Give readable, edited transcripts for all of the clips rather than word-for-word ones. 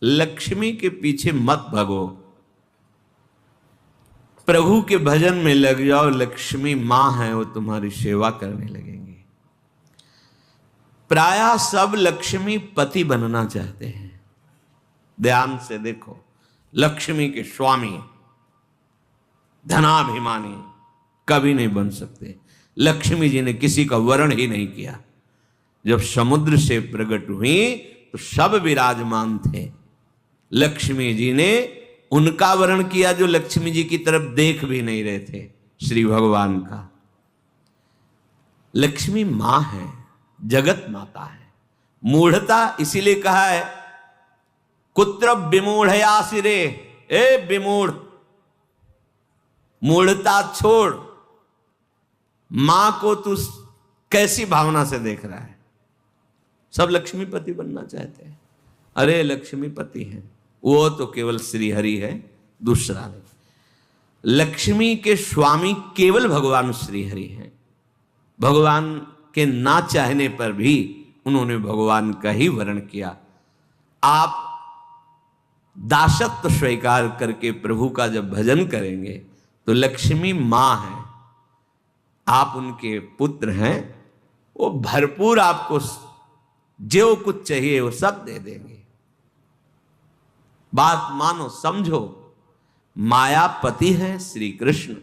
लक्ष्मी के पीछे मत भागो, प्रभु के भजन में लग जाओ। लक्ष्मी मां है, वो तुम्हारी सेवा करने लगेंगे। प्रायः सब लक्ष्मी पति बनना चाहते हैं। ध्यान से देखो, लक्ष्मी के स्वामी धनाभिमानी कभी नहीं बन सकते। लक्ष्मी जी ने किसी का वर्ण ही नहीं किया। जब समुद्र से प्रकट हुई तो सब विराजमान थे। लक्ष्मी जी ने उनका वर्ण किया जो लक्ष्मी जी की तरफ देख भी नहीं रहे थे, श्री भगवान का। लक्ष्मी मां है, जगत माता है। मूढ़ता इसीलिए कहा है, कुत्र विमूढ़या सिरे, ए विमूढ़, मूढ़ता छोड़। मां को तू कैसी भावना से देख रहा है? सब लक्ष्मीपति बनना चाहते हैं। अरे लक्ष्मीपति हैं वो तो केवल श्री हरि है, दूसरा नहीं। लक्ष्मी के स्वामी केवल भगवान श्री हरि हैं। भगवान के ना चाहने पर भी उन्होंने भगवान का ही वर्ण किया। आप दासत्व स्वीकार करके प्रभु का जब भजन करेंगे तो लक्ष्मी मां है, आप उनके पुत्र हैं। वो भरपूर आपको जो कुछ चाहिए वो सब दे देंगे। बात मानो, समझो। मायापति है श्री कृष्ण,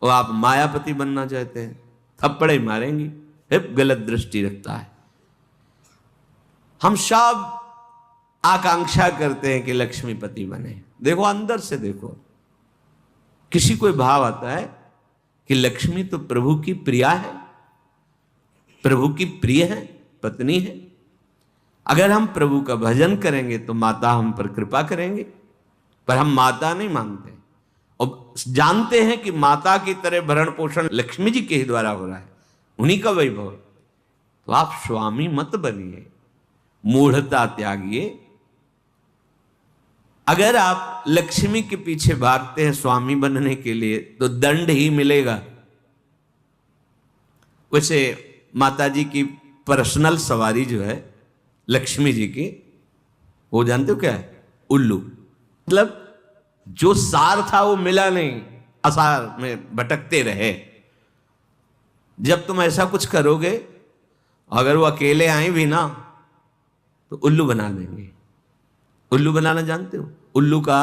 और आप मायापति बनना चाहते हैं, थप्पड़े मारेंगी। गलत दृष्टि रखता है। हम सब आकांक्षा करते हैं कि लक्ष्मीपति बने। देखो अंदर से देखो, किसी कोई भाव आता है कि लक्ष्मी तो प्रभु की प्रिया है, प्रभु की प्रिय है, पत्नी है। अगर हम प्रभु का भजन करेंगे तो माता हम पर कृपा करेंगे, पर हम माता नहीं मानते और जानते हैं कि माता की तरह भरण पोषण लक्ष्मी जी के ही द्वारा हो रहा है, उन्हीं का वैभव। तो आप स्वामी मत बनिए, मूढ़ता त्यागिए। अगर आप लक्ष्मी के पीछे भागते हैं स्वामी बनने के लिए तो दंड ही मिलेगा। वैसे माता जी की पर्सनल सवारी जो है लक्ष्मी जी की, वो जानते हो क्या है? उल्लू। मतलब जो सार था वो मिला नहीं, असार में भटकते रहे। जब तुम ऐसा कुछ करोगे, अगर वो अकेले आए भी ना तो उल्लू बना देंगे। उल्लू बनाना जानते हो? उल्लू का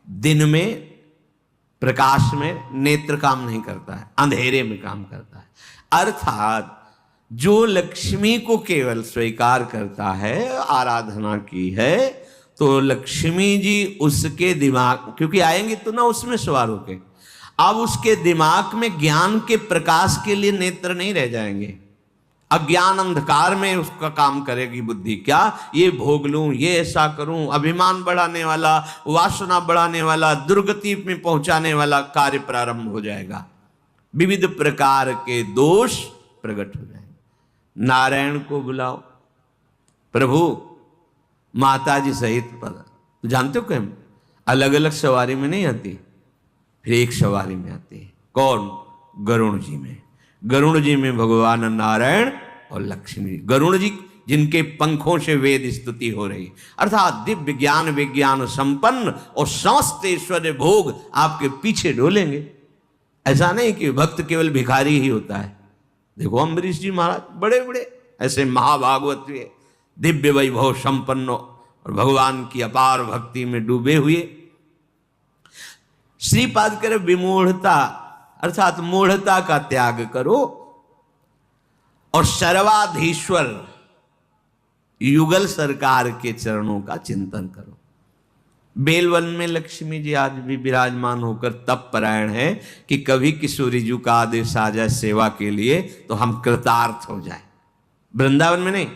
दिन में प्रकाश में नेत्र काम नहीं करता है, अंधेरे में काम करता है। अर्थात जो लक्ष्मी को केवल स्वीकार करता है, आराधना की है, तो लक्ष्मी जी उसके दिमाग, क्योंकि आएंगे तो ना उसमें सवार होके, अब उसके दिमाग में ज्ञान के प्रकाश के लिए नेत्र नहीं रह जाएंगे। अज्ञान अंधकार में उसका काम करेगी बुद्धि। क्या ये भोग लूं, ये ऐसा करूं, अभिमान बढ़ाने वाला, वासना बढ़ाने वाला, दुर्गति में पहुंचाने वाला कार्य प्रारंभ हो जाएगा। विविध प्रकार के दोष प्रकट हो जाएंगे। नारायण को बुलाओ, प्रभु माता जी सहित पद। तो जानते हो क्या, अलग अलग सवारी में नहीं आती, फिर एक सवारी में आती है। कौन? गरुण जी में। गरुण जी में भगवान नारायण और लक्ष्मी। गरुण जी जिनके पंखों से वेद स्तुति हो रही, अर्थात दिव्य ज्ञान विज्ञान संपन्न और समस्त ऐश्वर्य भोग आपके पीछे डोलेंगे। ऐसा नहीं कि भक्त केवल भिखारी ही होता है। देखो अम्बरीश जी महाराज बड़े बड़े ऐसे महाभागवत हुए, दिव्य वैभव संपन्न और भगवान की अपार भक्ति में डूबे हुए। श्रीपाद करे विमूढ़ता, अर्थात मूढ़ता का त्याग करो और सर्वाधीश्वर युगल सरकार के चरणों का चिंतन करो। बेलवन में लक्ष्मी जी आज भी विराजमान होकर तप परायण है कि कभी किशोरी जी का आदेश आ जाए सेवा के लिए तो हम कृतार्थ हो जाए। वृंदावन में नहीं,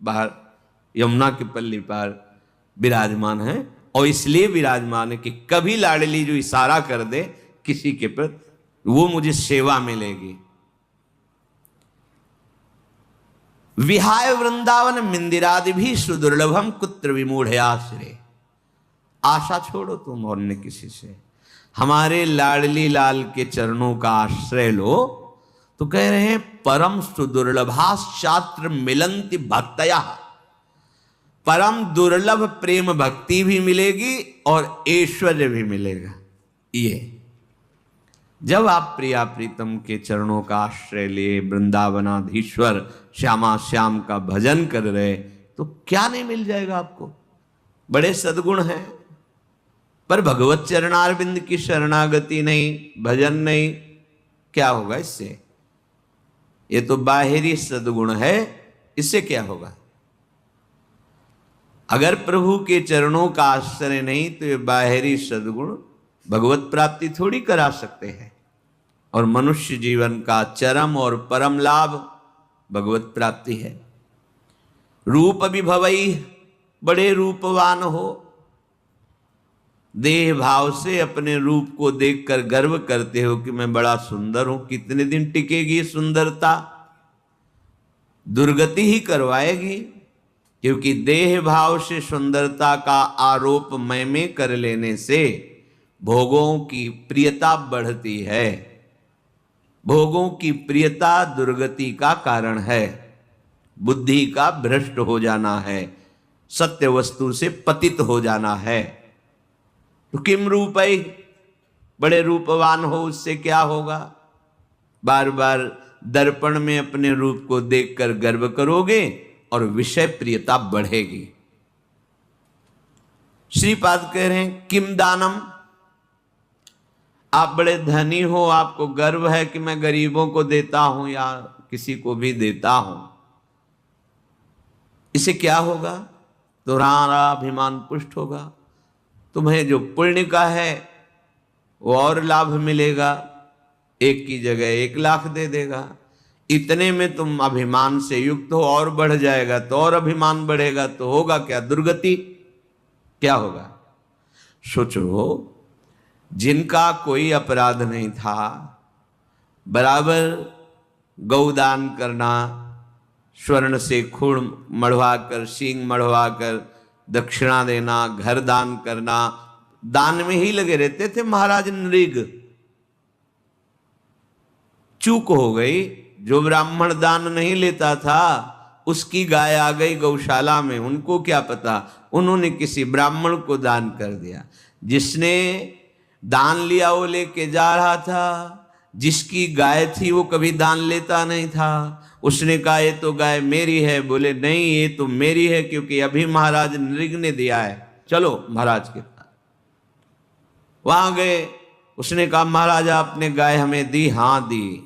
बाहर यमुना के पल्ली पार विराजमान है, और इसलिए विराजमान है कि कभी लाडली जो इशारा कर दे किसी के प्रति, वो मुझे सेवा मिलेगी। विहाय वृंदावन मिंदिरादि भी सुदुर्लभम कुत्र विमूढ़याश्रय। आशा छोड़ो तुम और न किसी से, हमारे लाडली लाल के चरणों का आश्रय लो। तो कह रहे हैं परम सुदुर्लभाश्चात्र मिलंति भक्तया। परम दुर्लभ प्रेम भक्ति भी मिलेगी और ऐश्वर्य भी मिलेगा। ये जब आप प्रिया प्रीतम के चरणों का आश्रय लिए वृंदावनाधीश्वर श्यामा श्याम का भजन कर रहे, तो क्या नहीं मिल जाएगा आपको। बड़े सद्गुण हैं, पर भगवत चरणारविंद की शरणागति नहीं, भजन नहीं, क्या होगा इससे। ये तो बाहरी सद्गुण है, इससे क्या होगा। अगर प्रभु के चरणों का आश्रय नहीं तो ये बाहरी सद्गुण भगवत प्राप्ति थोड़ी करा सकते हैं। और मनुष्य जीवन का चरम और परम लाभ भगवत प्राप्ति है। रूप विभवई, बड़े रूपवान हो, देह भाव से अपने रूप को देखकर गर्व करते हो कि मैं बड़ा सुंदर हूं। कितने दिन टिकेगी सुंदरता, दुर्गति ही करवाएगी। क्योंकि देह भाव से सुंदरता का आरोप मैं में कर लेने से भोगों की प्रियता बढ़ती है। भोगों की प्रियता दुर्गति का कारण है, बुद्धि का भ्रष्ट हो जाना है, सत्य वस्तु से पतित हो जाना है। तो किम रूपई, बड़े रूपवान हो, उससे क्या होगा। बार बार दर्पण में अपने रूप को देखकर गर्व करोगे और विषय प्रियता बढ़ेगी। श्रीपाद कह रहे हैं किम दानम, आप बड़े धनी हो, आपको गर्व है कि मैं गरीबों को देता हूं या किसी को भी देता हूं, इससे क्या होगा। तुम्हारा अभिमान पुष्ट होगा, तुम्हें जो पुण्य का है वो और लाभ मिलेगा। 1 की जगह 1 लाख दे देगा। इतने में तुम अभिमान से युक्त हो, और बढ़ जाएगा तो और अभिमान बढ़ेगा, तो होगा क्या, दुर्गति। क्या होगा। सोचो, जिनका कोई अपराध नहीं था, बराबर गौदान करना, स्वर्ण से खूण मढ़वाकर, सींग मढ़वाकर दक्षिणा देना, घर दान करना, दान में ही लगे रहते थे महाराज नृग। चूक हो गई, जो ब्राह्मण दान नहीं लेता था उसकी गाय आ गई गौशाला में, उनको क्या पता, उन्होंने किसी ब्राह्मण को दान कर दिया। जिसने दान लिया वो लेके जा रहा था, जिसकी गाय थी वो कभी दान लेता नहीं था। उसने कहा ये तो गाय मेरी है, बोले नहीं ये तो मेरी है क्योंकि अभी महाराज नृग ने दिया है, चलो महाराज के पास। वहां गए, उसने कहा महाराज आपने गाय हमें दी, हां दी।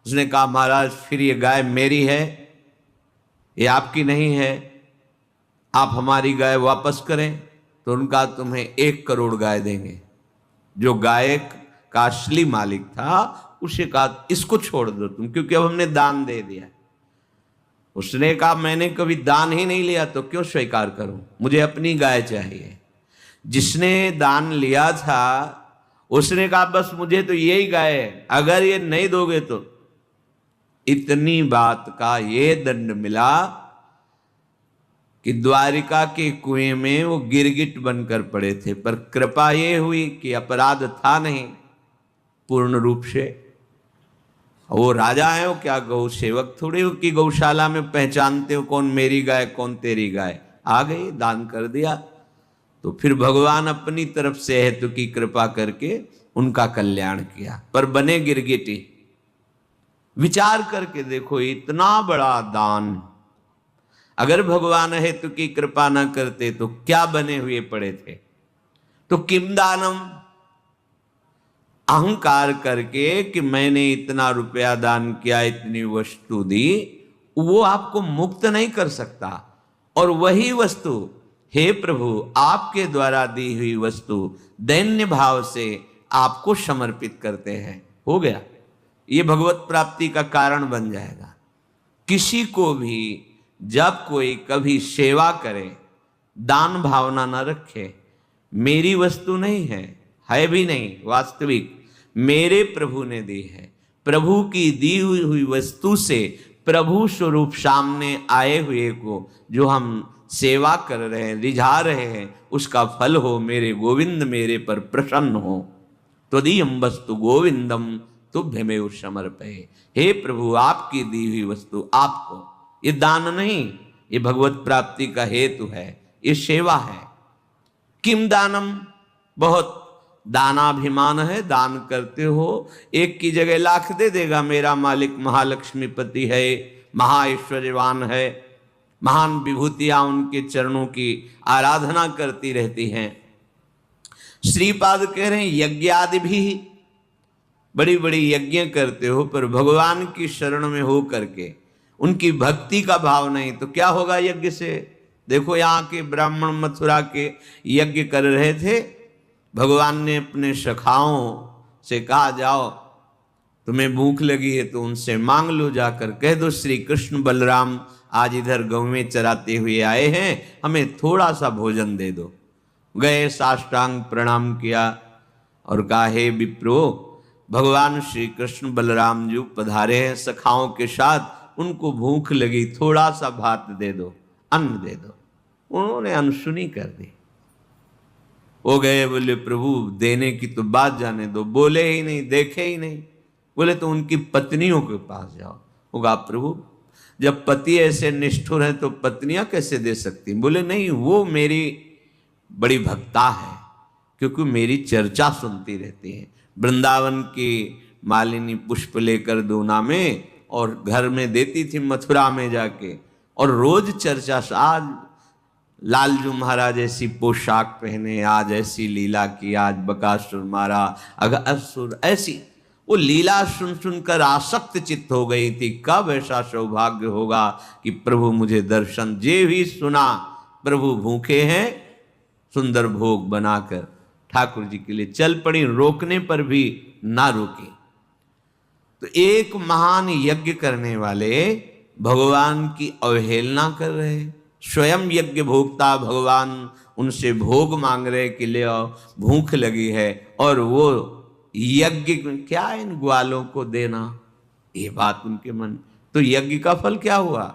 उसने कहा महाराज फिर ये गाय मेरी है, ये आपकी नहीं है, आप हमारी गाय वापस करें। तो उनका तुम्हें 1 करोड़ गाय देंगे। जो गाय का असली मालिक था उसे कहा इसको छोड़ दो तुम, क्योंकि अब हमने दान दे दिया। उसने कहा मैंने कभी दान ही नहीं लिया तो क्यों स्वीकार करूं, मुझे अपनी गाय चाहिए। जिसने दान लिया था उसने कहा बस मुझे तो यही गाय है, अगर ये नहीं दोगे तो। इतनी बात का ये दंड मिला कि द्वारिका के कुएं में वो गिरगिट बनकर पड़े थे। पर कृपा ये हुई कि अपराध था नहीं पूर्ण रूप से। वो राजा है, वो क्या गौ सेवक थोड़ी हो कि गौशाला में पहचानते हो कौन मेरी गाय कौन तेरी गाय। आ गई, दान कर दिया। तो फिर भगवान अपनी तरफ से हेतु की कृपा करके उनका कल्याण किया, पर बने गिरगिटी। विचार करके देखो, इतना बड़ा दान, अगर भगवान हेतु की कृपा न करते तो क्या बने हुए पड़े थे। तो किम दानम, अहंकार करके कि मैंने इतना रुपया दान किया, इतनी वस्तु दी, वो आपको मुक्त नहीं कर सकता। और वही वस्तु, हे प्रभु आपके द्वारा दी हुई वस्तु दैन्य भाव से आपको समर्पित करते हैं, हो गया, ये भगवत प्राप्ति का कारण बन जाएगा। किसी को भी जब कोई कभी सेवा करे, दान भावना न रखे, मेरी वस्तु नहीं है भी नहीं, वास्तविक मेरे प्रभु ने दी है। प्रभु की दी हुई वस्तु से प्रभु स्वरूप सामने आए हुए को जो हम सेवा कर रहे हैं, रिझा रहे हैं, उसका फल हो मेरे गोविंद मेरे पर प्रसन्न हो। त्वदीयं वस्तु गोविंदम तुभ्यमेव समर्पये। हे प्रभु आपकी दी हुई वस्तु आपको, ये दान नहीं, ये भगवत प्राप्ति का हेतु है, ये सेवा है। किम दानम, बहुत दानाभिमान है, दान करते हो, एक की जगह लाख दे देगा। मेरा मालिक महालक्ष्मीपति है, महाऐश्वर्यवान है, महान विभूतियां उनके चरणों की आराधना करती रहती हैं। श्रीपाद कह रहे हैं यज्ञ आदि भी, बड़ी बड़ी यज्ञ करते हो पर भगवान की शरण में हो करके उनकी भक्ति का भाव नहीं, तो क्या होगा यज्ञ से? देखो यहाँ के ब्राह्मण मथुरा के यज्ञ कर रहे थे, भगवान ने अपने सखाओं से कहा जाओ तुम्हें भूख लगी है तो उनसे मांग लो, जाकर कह दो श्री कृष्ण बलराम आज इधर गौवें चराते हुए आए हैं, हमें थोड़ा सा भोजन दे दो। गए, साष्टांग प्रणाम किया और कहा हे विप्रो, भगवान श्री कृष्ण बलराम जी पधारे हैं सखाओं के साथ, उनको भूख लगी, थोड़ा सा भात दे दो, अन्न दे दो। उन्होंने अनसुनी कर दी। वो गए, बोले प्रभु देने की तो बात जाने दो, बोले ही नहीं, देखे ही नहीं। बोले तो उनकी पत्नियों के पास जाओ। होगा प्रभु जब पति ऐसे निष्ठुर हैं तो पत्नियां कैसे दे सकती? बोले नहीं, वो मेरी बड़ी भक्ता है, क्योंकि मेरी चर्चा सुनती रहती है। वृंदावन की मालिनी पुष्प लेकर दूना में और घर में देती थी मथुरा में जाके, और रोज चर्चा। आज लालजू महाराज ऐसी पोशाक पहने, आज ऐसी लीला की, आज बकासुर मारा, असुर, ऐसी वो लीला सुन सुनकर आसक्त चित्त हो गई थी। कब ऐसा सौभाग्य होगा कि प्रभु मुझे दर्शन, जे भी सुना प्रभु भूखे हैं, सुंदर भोग बनाकर ठाकुर जी के लिए चल पड़ी, रोकने पर भी ना रुकी। तो एक महान यज्ञ करने वाले भगवान की अवहेलना कर रहे, स्वयं यज्ञ भोक्ता भगवान उनसे भोग मांग रहे कि ले आओ, भूख लगी है, और वो यज्ञ क्या इन ग्वालों को देना, ये बात उनके मन। तो यज्ञ का फल क्या हुआ?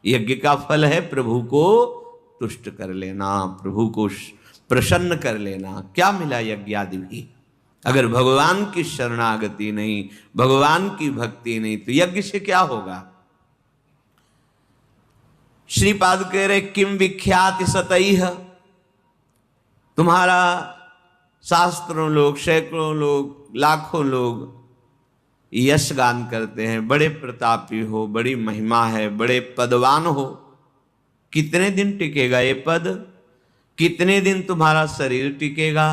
यज्ञ का फल है प्रभु को तुष्ट कर लेना, प्रभु को प्रसन्न कर लेना। क्या मिला यज्ञ आदि भी? अगर भगवान की शरणागति नहीं, भगवान की भक्ति नहीं, तो यज्ञ से क्या होगा? श्रीपाद कह रहे किम विख्याति सतैह, तुम्हारा शास्त्रों लोग, सैकड़ों लोग, लाखों लोग यश गान करते हैं, बड़े प्रतापी हो, बड़ी महिमा है, बड़े पदवान हो। कितने दिन टिकेगा ये पद? कितने दिन तुम्हारा शरीर टिकेगा?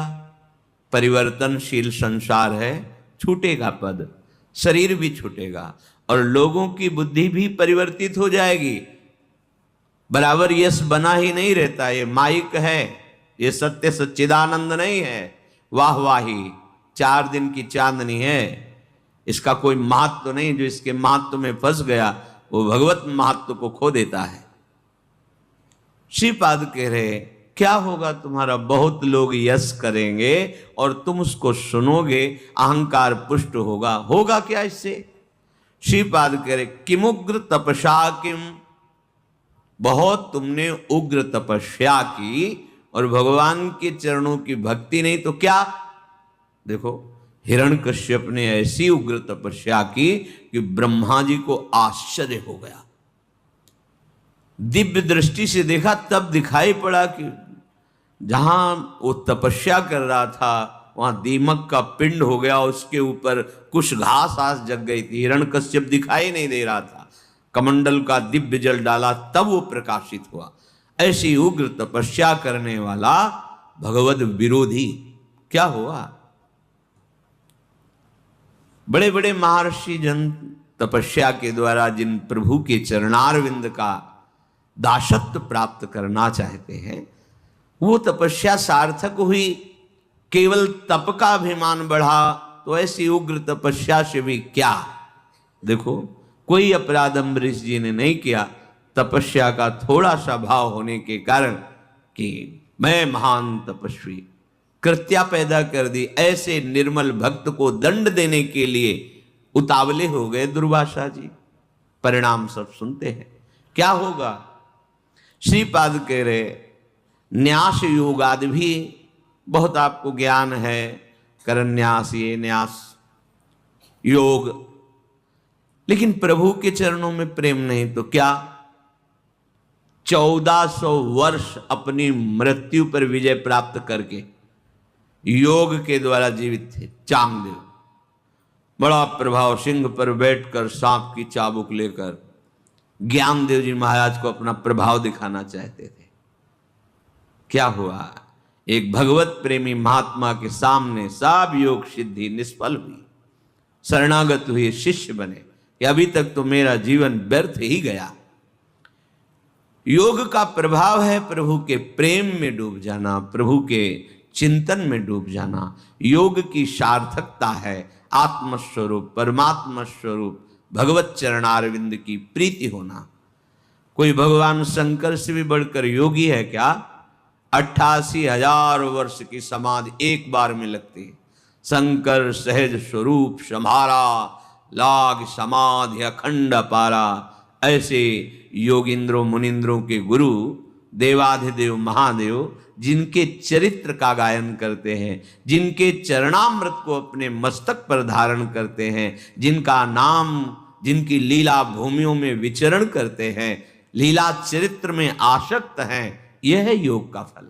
परिवर्तनशील संसार है, छूटेगा पद, शरीर भी छूटेगा और लोगों की बुद्धि भी परिवर्तित हो जाएगी। बराबर यश बना ही नहीं रहता, ये माइक है, ये सत्य सच्चिदानंद नहीं है, वाह वाही 4 दिन की चांदनी है, इसका कोई महत्व नहीं। जो इसके महत्व में फंस गया वो भगवत महत्व को खो देता है। श्रीपाद कह रहे क्या होगा तुम्हारा? बहुत लोग यश करेंगे और तुम उसको सुनोगे, अहंकार पुष्ट होगा। होगा क्या इससे? श्रीपाद कह रहे किमुग्र तपस्या किम, बहुत तुमने उग्र तपस्या की और भगवान के चरणों की भक्ति नहीं, तो क्या? देखो हिरण्यकश्यप ने ऐसी उग्र तपस्या की कि ब्रह्मा जी को आश्चर्य हो गया। दिव्य दृष्टि से देखा तब दिखाई पड़ा कि जहां वो तपस्या कर रहा था वहां दीमक का पिंड हो गया, उसके ऊपर कुछ घास आस जग गई थी। हिरण्यकश्यप दिखाई नहीं दे रहा था, कमंडल का दिव्य जल डाला तब वो प्रकाशित हुआ। ऐसी उग्र तपस्या करने वाला भगवद विरोधी क्या हुआ? बड़े बड़े महर्षि जन तपस्या के द्वारा जिन प्रभु के चरणारविंद का दासत्व प्राप्त करना चाहते हैं, वो तपस्या सार्थक हुई, केवल तप का अभिमान बढ़ा, तो ऐसी उग्र तपस्या से भी क्या? देखो कोई अपराध अम्बरीश जी ने नहीं किया, तपस्या का थोड़ा सा भाव होने के कारण कि मैं महान तपस्वी, कृत्या पैदा कर दी। ऐसे निर्मल भक्त को दंड देने के लिए उतावले हो गए दुर्वासा जी। परिणाम सब सुनते हैं, क्या होगा? श्रीपाद कह रहे न्यास योग आदि भी बहुत आपको ज्ञान है, करन्यास, ये न्यास योग, लेकिन प्रभु के चरणों में प्रेम नहीं तो क्या? 1400 वर्ष अपनी मृत्यु पर विजय प्राप्त करके योग के द्वारा जीवित थे। चांगदेव बड़ा प्रभाव, सिंह पर बैठकर सांप की चाबुक लेकर ज्ञानदेव जी महाराज को अपना प्रभाव दिखाना चाहते थे। क्या हुआ? एक भगवत प्रेमी महात्मा के सामने सब योग सिद्धि निष्फल हुई। शरणागत हुए, शिष्य बने कि अभी तक तो मेरा जीवन व्यर्थ ही गया। योग का प्रभाव है प्रभु के प्रेम में डूब जाना, प्रभु के चिंतन में डूब जाना। योग की सार्थकता है आत्मस्वरूप, परमात्मा स्वरूप भगवत चरणारविंद की प्रीति होना। कोई भगवान शंकर से भी बढ़कर योगी है क्या? 88,000 वर्ष की समाधि एक बार में लगती है। शंकर सहज स्वरूप समारा, लाग समाधि अखंड पारा। ऐसे योगिंद्रों मुनिंद्रों के गुरु देवाधिदेव महादेव जिनके चरित्र का गायन करते हैं, जिनके चरणामृत को अपने मस्तक पर धारण करते हैं, जिनका नाम, जिनकी लीला भूमियों में विचरण करते हैं, लीला चरित्र में आसक्त हैं, यह है योग का फल।